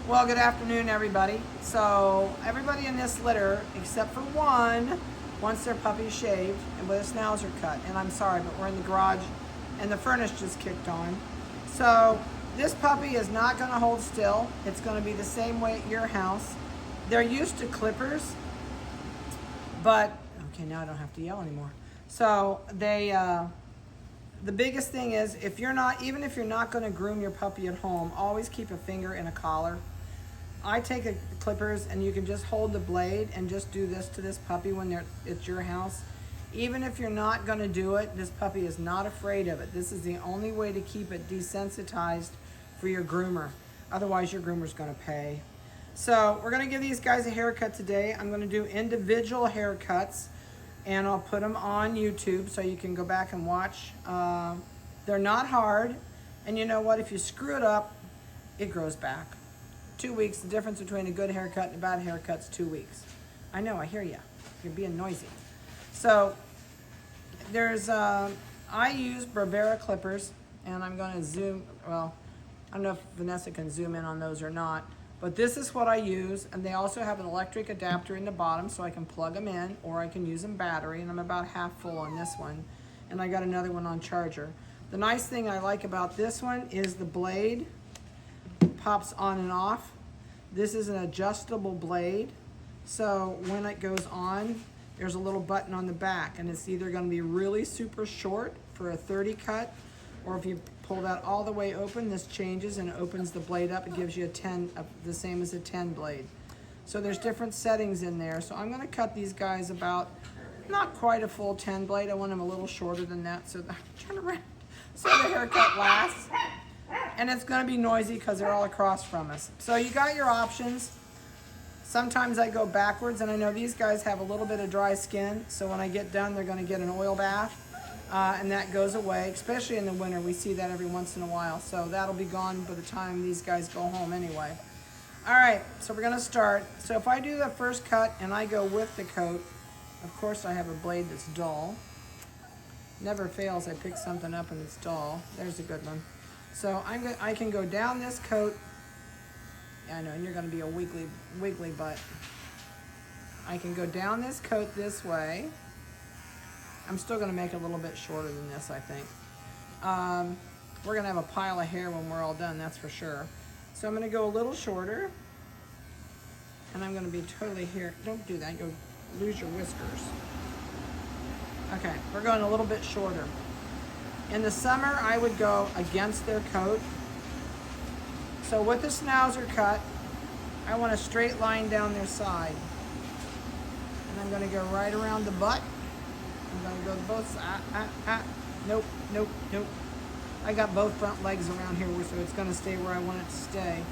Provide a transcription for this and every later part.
Well, good afternoon, everybody. So, everybody in this litter, except for one, wants their puppy shaved and with a schnauzer cut. And I'm sorry, but we're in the garage and the furnace just kicked on. So, this puppy is not going to hold still. It's going to be the same way at your house. They're used to clippers, but, okay, now I don't have to yell anymore. So, the biggest thing is even if you're not going to groom your puppy at home, always keep a finger in a collar. I take the clippers and you can just hold the blade and just do this to this puppy when it's your house. Even if you're not going to do it, this puppy is not afraid of it. This is the only way to keep it desensitized for your groomer. Otherwise, your groomer's going to pay. So we're going to give these guys a haircut today. I'm going to do individual haircuts and I'll put them on YouTube so you can go back and watch. They're not hard. And you know what? If you screw it up, it grows back. 2 weeks, the difference between a good haircut and a bad haircut's 2 weeks. I know, I hear you. You're being noisy. So, I use Bravera clippers, and I'm going to zoom, well, I don't know if Vanessa can zoom in on those or not, but this is what I use, and they also have an electric adapter in the bottom so I can plug them in, or I can use them battery, and I'm about half full on this one, and I got another one on charger. The nice thing I like about this one is the blade pops on and off. This is an adjustable blade, so when it goes on, there's a little button on the back, and it's either going to be really super short for a 30 cut, or if you pull that all the way open, this changes and opens the blade up. It gives you a 10, the same as a 10 blade. So there's different settings in there. So I'm going to cut these guys about, not quite a full 10 blade. I want them a little shorter than that, so turn around, so the haircut lasts. And it's going to be noisy because they're all across from us. So you got your options. Sometimes I go backwards, and I know these guys have a little bit of dry skin, so when I get done, they're going to get an oil bath, and that goes away, especially in the winter. We see that every once in a while, so that'll be gone by the time these guys go home anyway. All right, so we're going to start. So if I do the first cut and I go with the coat, of course I have a blade that's dull. Never fails, I pick something up and it's dull. There's a good one. So I can go down this coat. Yeah, I know, and you're going to be a wiggly butt. I can go down this coat this way. I'm still going to make it a little bit shorter than this, I think. We're going to have a pile of hair when we're all done, that's for sure. So I'm going to go a little shorter. And I'm going to be totally here. Don't do that, you'll lose your whiskers. Okay, we're going a little bit shorter. In the summer, I would go against their coat. So with the schnauzer cut, I want a straight line down their side. And I'm gonna go right around the butt. I'm gonna go to both sides. Nope, nope, nope. I got both front legs around here, so it's gonna stay where I want it to stay.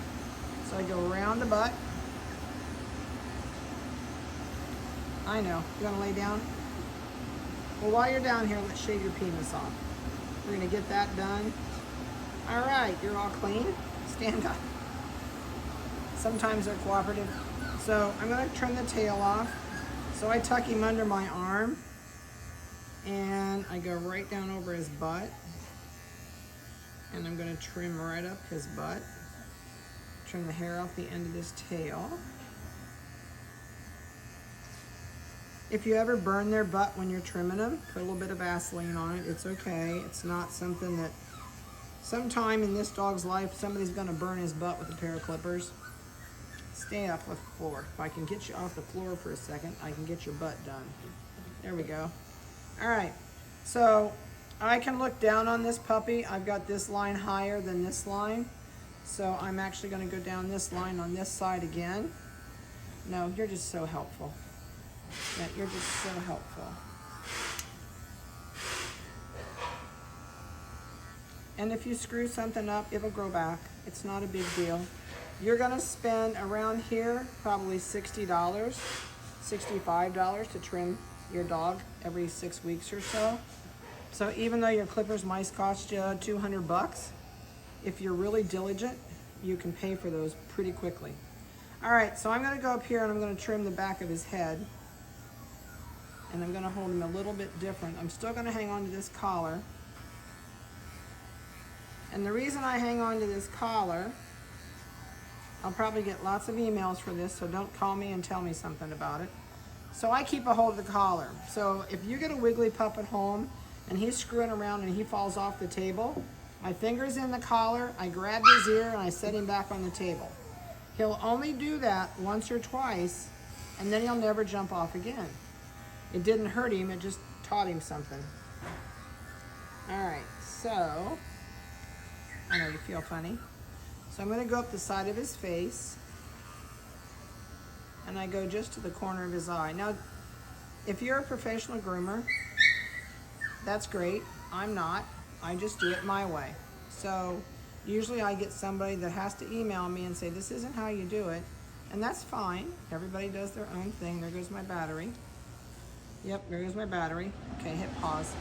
So I go around the butt. I know, you wanna lay down? Well, while you're down here, let's shave your penis off. We're gonna get that done. All right, you're all clean. Stand up. Sometimes they're cooperative. So I'm gonna trim the tail off. So I tuck him under my arm and I go right down over his butt. And I'm gonna trim right up his butt. Trim the hair off the end of his tail. If you ever burn their butt when you're trimming them, put a little bit of Vaseline on it. It's okay. It's not something that, sometime in this dog's life, somebody's gonna burn his butt with a pair of clippers. Stay off the floor. If I can get you off the floor for a second, I can get your butt done. There we go. All right, so I can look down on this puppy. I've got this line higher than this line. So I'm actually gonna go down this line on this side again. No, you're just so helpful. Yeah, you're just so helpful. And if you screw something up, it'll grow back. It's not a big deal. You're gonna spend around here probably $60, $65 to trim your dog every 6 weeks or so. So even though your clippers might cost you 200 bucks, if you're really diligent, you can pay for those pretty quickly. All right, so I'm gonna go up here and I'm gonna trim the back of his head. And I'm gonna hold him a little bit different. I'm still gonna hang on to this collar. And the reason I hang on to this collar I'll probably get lots of emails for this, so don't call me and tell me something about it. So I keep a hold of the collar. So if you get a wiggly pup at home and he's screwing around and he falls off the table, my finger's in the collar, I grab his ear and I set him back on the table. He'll only do that once or twice and then he'll never jump off again. It didn't hurt him, it just taught him something. All right, so, I know you feel funny. So I'm gonna go up the side of his face and I go just to the corner of his eye. Now, if you're a professional groomer, that's great. I'm not. I just do it my way. So usually I get somebody that has to email me and say, this isn't how you do it. And that's fine. Everybody does their own thing. There goes my battery. Yep, there goes my battery. Okay, hit pause.